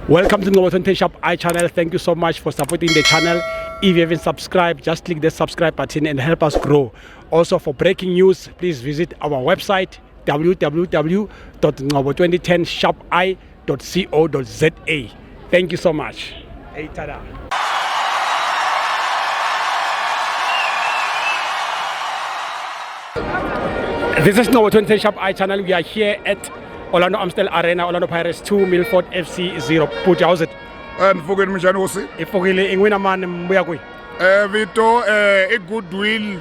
Welcome to Ngobo 20 Shop I channel. Thank you so much for supporting the channel. If you haven't subscribed, just click the subscribe button and help us grow. Also, for breaking news, please visit our website www.ngobo2010shopi.co.za. Thank you so much. Hey, tada. This is Ngobo 20 Shop I channel. We are here at Orlando Amstel Arena, Orlando Pirates 2, Milford FC 0. Put how's it? Ndifukeni mjani hosi Ifukile ingwina man mbuya kwi. Vito goodwill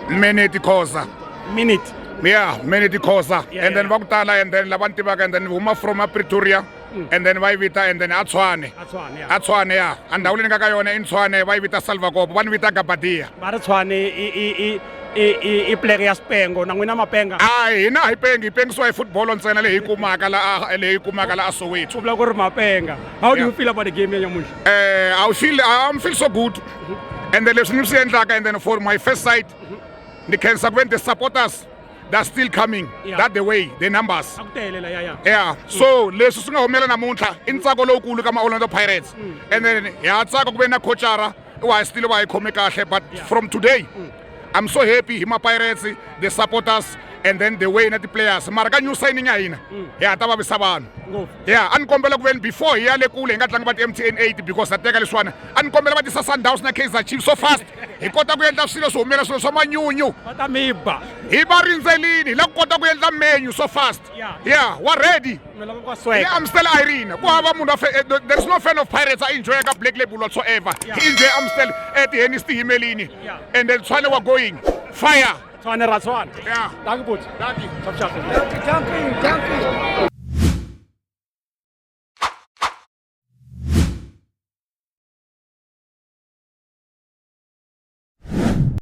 minute khosa Minute. yeah minute khosa Yeah, and then vakutala and then labantu baka and then huma from Pretoria and then vayivita and then Atshwane That's one, yeah. Atshwane yeah andhawu leyi nga ka yona Tshwane vayivita Salvakopo vani vita Gabadia Mara Tshwane i player ya Spengo na n'wina mapenga. hina hi pengiswa hi football ntsena leyi kumaka la Soweto. Ku vula ku ri mapenga. How do you feel about the game ya nyamuxa? I feel so good and then leswi ni swi endlaka and then for my first side ni khensa ku veni the supporters they're still coming that the way the numbers A ku telela ya. yeah so leswi swi nga humelela namuntlha i ntsako lowukulu ka ma-Orlando Pirates and then ha tsaka ku ve na coachara wa still va hi khome kahle but from today I'm so happy hi ma-Pirates the supporters and then the way na ti-players mara ka new signing ya hina ya ta vavisa vanhu yeah a ni kombela ku veni before hi ya le kule hi nga tlangi va ti-MTN 8 because ha teka leswiwana a ni kombela va tisa Sundowns na Kaizer Chiefs so fast hi kota ku endla swilo swi humelela swilo swa manyunyu Va ta mi ba. hi va rindzelini hi la ku kota ku endla menu so fast yeah wa ready Mi lava ku va yeah, sweka. I'm still Irene. There's no fan of Pirates I enjoy a black label whatsoever. He enjoy I'm still at the end Himelini. Yeah. And then Tshwane were going. Fire. Tshwane ra Tshwane. Yeah. Dankie boet. Daddy. Chop chop. Dankie.